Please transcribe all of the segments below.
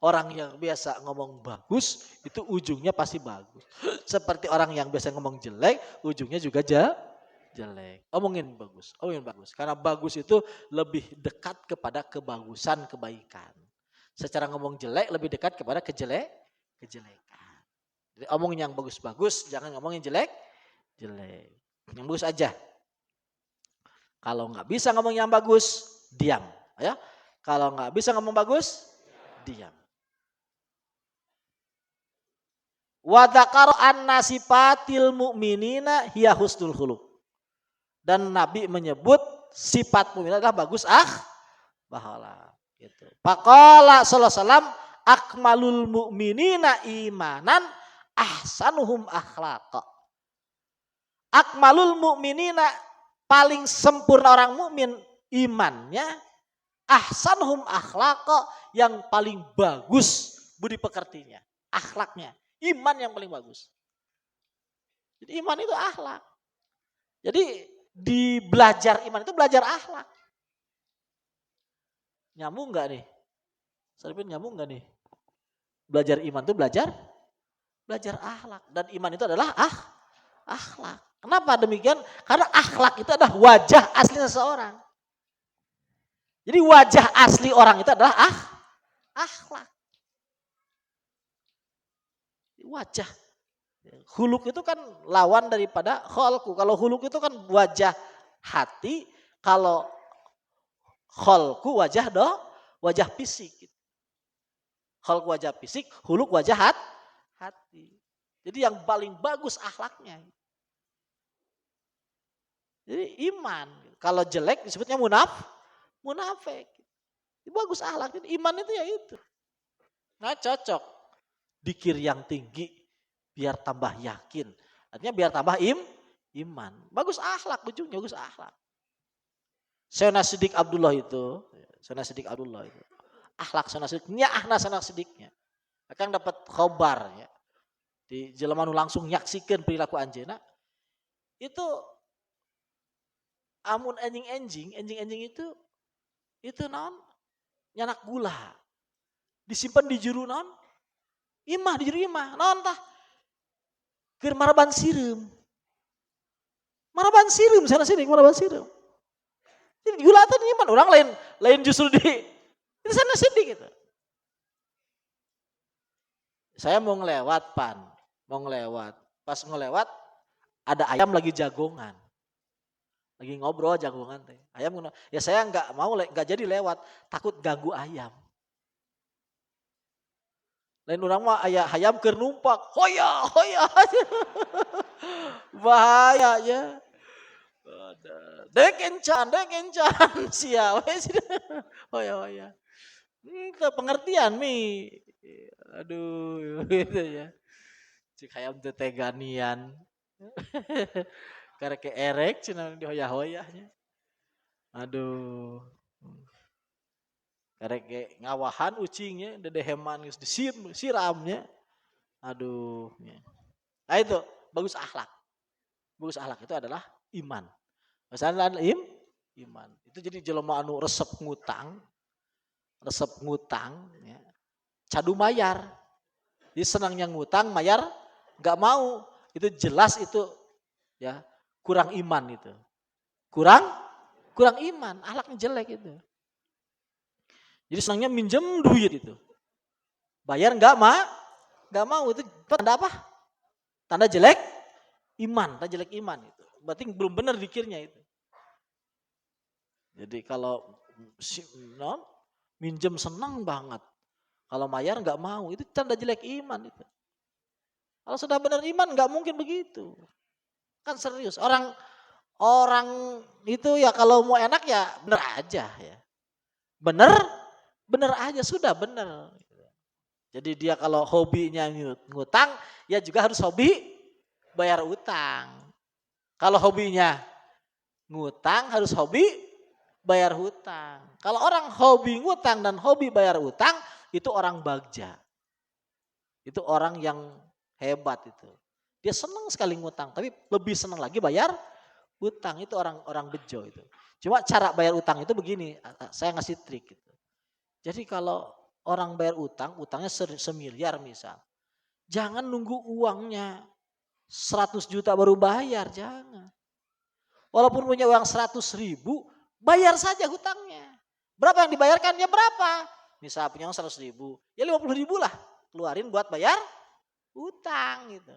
Orang yang biasa ngomong bagus, itu ujungnya pasti bagus. Seperti orang yang biasa ngomong jelek, ujungnya juga jelek. Omongin bagus, omongin bagus. Karena bagus itu lebih dekat kepada kebagusan, kebaikan. Secara ngomong jelek lebih dekat kepada kejelekan. Jadi omongin yang bagus-bagus, jangan ngomongin jelek. Yang bagus aja. Kalau nggak bisa ngomong yang bagus, diam. Ya. Kalau nggak bisa ngomong bagus, diam. Wa dzakara anna sifatil mu'minina hiya husnul khuluq. Dan Nabi menyebut sifat mukmin adalah bagus bahala gitu. Faqala sallallahu alaihi wasallam akmalul mu'minina imanan ahsanuhum akhlaqa. Akmalul mu'minina paling sempurna orang mukmin imannya, ahsanuhum akhlaqa yang paling bagus budi pekertinya, akhlaknya. Iman yang paling bagus. Jadi iman itu akhlak. Jadi di belajar iman itu belajar akhlak. Nyambung nggak nih? Saripin nyambung nggak nih? Belajar iman itu belajar akhlak. Dan iman itu adalah akhlak. Kenapa demikian? Karena akhlak itu adalah wajah asli seseorang. Jadi wajah asli orang itu adalah akhlak. Wajah. Huluk itu kan lawan daripada kholku. Kalau huluk itu kan wajah hati. Kalau kholku wajah fisik. Kholku wajah fisik, huluk wajah hati. Jadi yang paling bagus akhlaknya. Jadi iman. Kalau jelek disebutnya munafik. Itu bagus akhlak. Jadi iman itu ya itu. Nah cocok. Dikir yang tinggi biar tambah yakin. Artinya biar tambah iman. Bagus akhlak, ujungnya bagus akhlak. Sayyidina Siddiq Abdullah itu. Akhlak Sayyidina Siddiq. Nyahna Sayyidina Siddiqnya. Akan dapat khobar. Ya. Di jelemanu langsung nyaksikan perilaku anjena. Itu amun enjing itu naon? Nyanak gula. Disimpan di juru naon? Imah di juru imah, naon tah? Keur maraban sireum. Maraban sireum sana sini maraban sireum. Jadi gula teh iman orang lain justru di sana sini gitu. Saya mau ngelewat Pas ngelewat ada ayam lagi jagongan. Lagi ngobrol jagongan teh. Ayam ya saya enggak jadi lewat, takut ganggu ayam. Lain orang mah aya hayam keur numpak. Hoya. Bahaya ya. Dek encan sia we. Hoya. Itu pengertian mi. Aduh gitu ya. Cik hayam teh teganian. Karek erek cenah di hoya-hoyahnya. Aduh. Karek ngawahan ucingnya, dedeheman geus disiramnya. Aduh. Nah itu bagus akhlak. Bagus akhlak itu adalah iman. Masalah iman. Itu jadi jelema anu resep ngutang ya. Cadu mayar. Jadi senangnya ngutang, mayar enggak mau. Itu jelas itu ya, kurang iman itu. Kurang iman, akhlaknya jelek itu. Jadi senangnya minjem duit itu. Bayar enggak mau itu tanda apa? Tanda jelek iman, itu. Berarti belum benar dikirnya itu. Jadi kalau minjem senang banget. Kalau bayar enggak mau, itu tanda jelek iman itu. Kalau sudah benar iman enggak mungkin begitu. Kan serius. Orang itu ya kalau mau enak ya benar aja ya. Bener aja sudah bener. Jadi dia kalau hobinya ngutang, ya juga harus hobi bayar utang. Kalau hobinya ngutang harus hobi bayar hutang. Kalau orang hobi ngutang dan hobi bayar utang, itu orang bagja. Itu orang yang hebat itu. Dia senang sekali ngutang, tapi lebih senang lagi bayar utang. Itu orang bejo itu. Cuma cara bayar utang itu begini, saya ngasih trik gitu. Jadi kalau orang bayar utang, utangnya semiliar misal. Jangan nunggu uangnya 100 juta baru bayar, jangan. Walaupun punya uang 100.000, bayar saja hutangnya. Berapa yang dibayarkan? Ya berapa? Misal punya uang 100.000, ya 50.000 lah. Keluarin buat bayar utang gitu.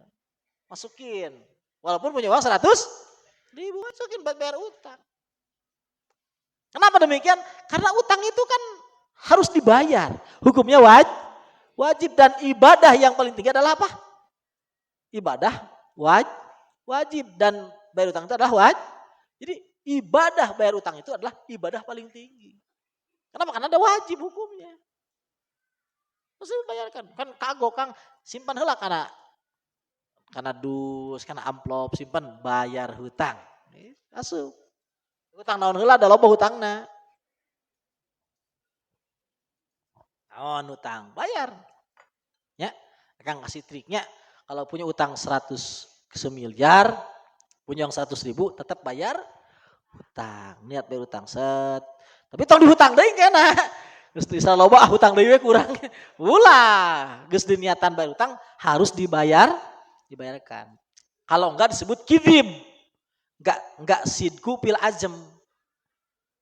Masukin. Walaupun punya uang 100.000, masukin buat bayar utang. Kenapa demikian? Karena utang itu kan harus dibayar. Hukumnya wajib dan ibadah yang paling tinggi adalah apa? Ibadah wajib dan bayar utang itu adalah wajib. Jadi ibadah bayar utang itu adalah ibadah paling tinggi. Kenapa? Karena ada wajib hukumnya. Terus dibayarkan. Kan kagok Kang simpan heula karena dus, karena amplop simpan bayar hutang. Asup. Hutang naon heula da loba hutangna. Naon hutang? Bayar. Ya, Kang kasih triknya. Kalau punya utang 100 semiliar, punya uang 100.000 tetap bayar hutang. Niat bayar hutang set. Tapi tong dihutang deui kena. Geus bisa loba hutang deui kurang. Ulah, geus diniatan bayar hutang harus dibayarkan. Kalau enggak disebut kidzib. Enggak sidku pil ajem.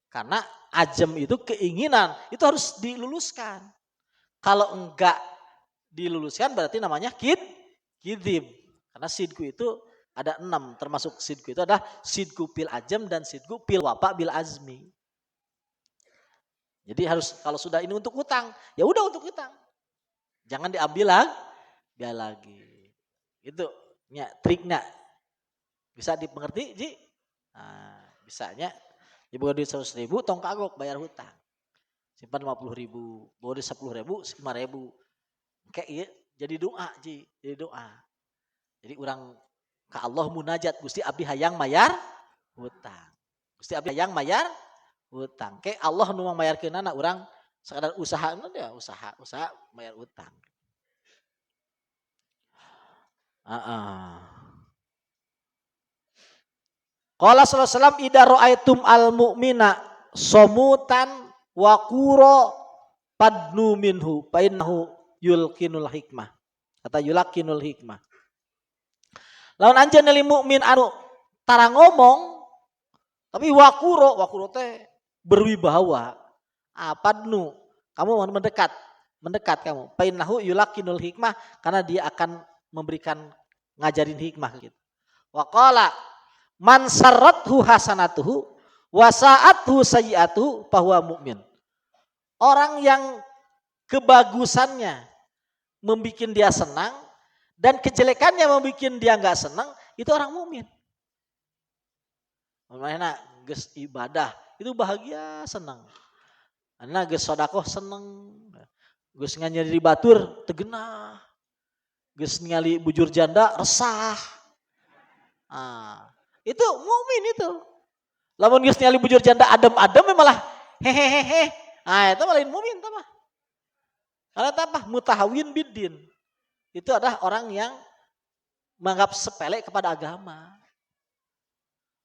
Karena ajem itu keinginan, itu harus diluluskan. Kalau enggak diluluskan berarti namanya kidzib. Karena sidku itu ada 6, termasuk sidku itu adalah sidku pil ajem dan sidku pil wafa bil azmi. Jadi harus kalau sudah ini untuk utang, ya udah untuk utang. Jangan diambil lagi. Itu triknya. Bisa dimengerti, Ji? Nah, bisanya dibawa duit 100.000, tong kagok bayar hutang. Simpan 50.000, bawa duit 10.000, 5.000. Kayak iya, jadi doa, Ji, jadi doa. Jadi orang ke Allah munajat, Gusti abdi hayang mayar hutang. Gusti abdi hayang mayar hutang. Kayak Allah nu mayarkeunana urang sekadar usaha ya, usaha mayar hutang. Qala sallallahu alaihi wasallam idza ra'aitum al-mu'mina somutan wa qura padnu minhu fa innahu yulqinul hikmah. Kata yulakinul hikmah. Lawan anjeun li mukmin anu tara ngomong tapi wakuro teh berwibawa. Padnu, kamu mendekat kamu. Fa innahu yulakinul hikmah karena dia akan memberikan ngajarin hikmah gitu. Wa qala man sarrathu hasanatuhu wa sa'athu sayyi'atuhu fahuwa mu'min. Orang yang kebagusannya membikin dia senang dan kejelekannya membikin dia enggak senang, itu orang mukmin. Mana geus ibadah itu bahagia senang. Ana geus sedekah senang. Geus nganyeri batur tegenah. Geus ningali bujur janda resah. Itu mukmin itu. Lamun geus ningali bujur janda adem-adem malah hehehe. Itu malah mukmin tah mah. Karena apa? Mutahawin biddin. Itu adalah orang yang menganggap sepele kepada agama.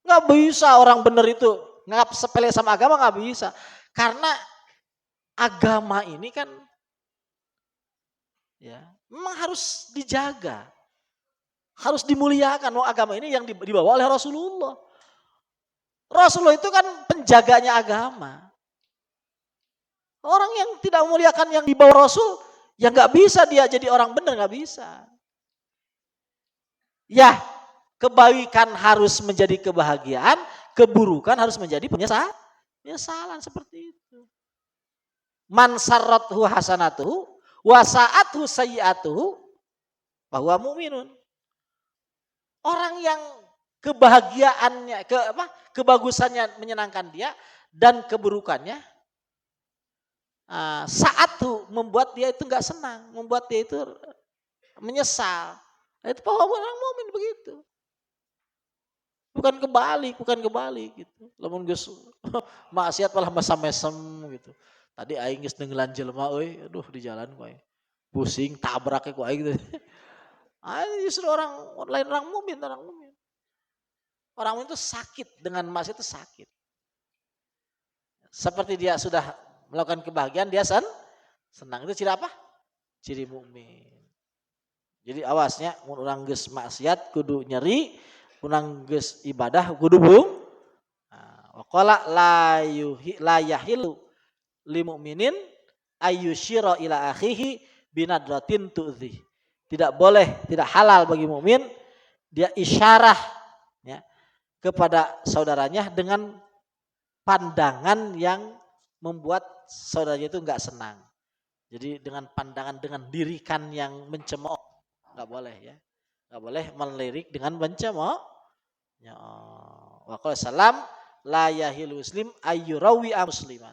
Nggak bisa orang benar itu nganggap sepele sama agama, nggak bisa. Karena agama ini kan ya memang harus dijaga. Harus dimuliakan. Agama ini yang dibawa oleh Rasulullah. Rasulullah itu kan penjaganya agama. Orang yang tidak memuliakan yang dibawa Rasul, ya nggak bisa dia jadi orang benar, nggak bisa. Ya, kebaikan harus menjadi kebahagiaan, keburukan harus menjadi penyesalan seperti itu. Man sarrathu hasanatuhu wa sa'athu sayyi'atuhu bahwa mu'minun. Orang yang kebahagiaannya, kebagusannya menyenangkan dia dan keburukannya saat tuh membuat dia itu nggak senang, membuat dia itu menyesal. Itu bahwa orang mukmin begitu. Bukan kebalik gitu. Lamun geus maksiat malah mesam-mesem gitu. Tadi aing geus nenggelan jelema euy, aduh di jalan ku aing. Pusing tabrak ku aing gitu. Justru orang lain orang mukmin. Orang mukmin itu sakit dengan maksiat itu sakit. Seperti dia sudah melakukan kebahagiaan dia Senang itu ciri apa? Ciri mukmin. Jadi awasnya mun urang geus maksiat kudu nyeri, urang geus ibadah kudu bung. Wa qala la yahilu lil mu'minin ayyusyira ila akhihi binadratin tu'dhi. Tidak boleh, tidak halal bagi mukmin dia isyarah ya, kepada saudaranya dengan pandangan yang membuat saudaranya itu enggak senang. Jadi dengan pandangan, dengan dirikan yang mencemooh, enggak boleh ya. Enggak boleh melirik dengan mencemooh. Ya. Wa qala salam la yahil muslim ayyurawi musliman.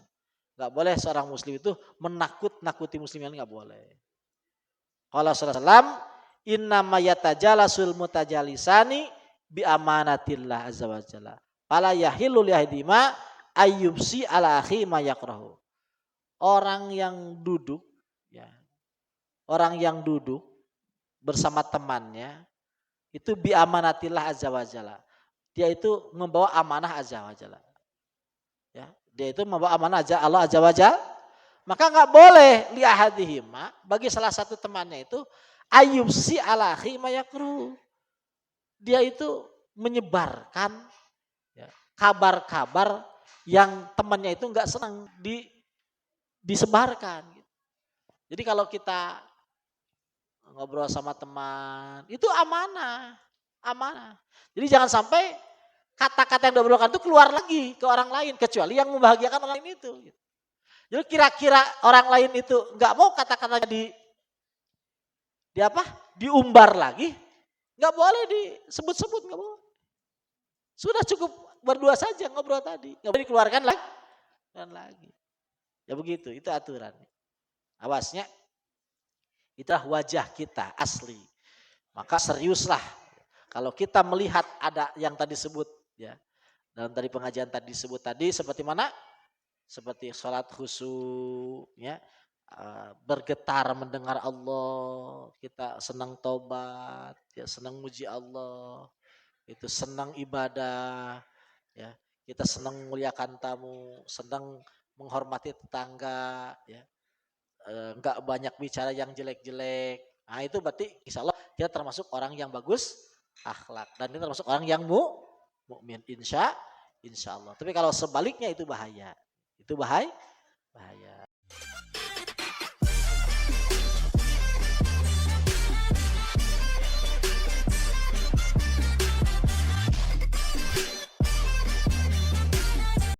Enggak boleh seorang muslim itu menakut-nakuti muslimin, enggak boleh. Qala sallallahu inna ma yatajalasul mutajalisani bi amanatillah azza wa jalla. Fala yahillu li ahadima ayyubsi ala akhi ma yakrahu. Orang yang duduk ya. Orang yang duduk bersama temannya itu bi amanatillah azza wa jalla. Dia itu membawa amanah azza wa jalla. Ya, dia itu membawa amanah Allah azza wa jalla. Maka enggak boleh li ahadihima bagi salah satu temannya itu ayyubsi ala akhi ma yakrahu. Dia itu menyebarkan ya, kabar-kabar yang temannya itu enggak senang disebarkan. Jadi kalau kita ngobrol sama teman itu amanah. Jadi jangan sampai kata-kata yang diobrolkan itu keluar lagi ke orang lain kecuali yang membahagiakan orang lain itu. Jadi kira-kira orang lain itu nggak mau kata-katanya diumbar lagi, nggak boleh disebut-sebut, nggak boleh. Sudah cukup berdua saja ngobrol tadi, nggak boleh dikeluarkan lagi. Ya begitu, itu aturannya. Awasnya, itulah wajah kita asli. Maka seriuslah. Kalau kita melihat ada yang tadi sebut, ya dalam tadi pengajian tadi disebut tadi seperti mana? Seperti sholat khusyuk, ya, bergetar mendengar Allah, kita senang taubat, ya, senang muji Allah, itu senang ibadah, ya, kita senang memuliakan tamu, senang menghormati tetangga, ya, enggak banyak bicara yang jelek-jelek. Nah itu berarti insya Allah kita termasuk orang yang bagus akhlak dan kita termasuk orang yang mukmin insya Allah. Tapi kalau sebaliknya itu bahaya. Itu bahaya.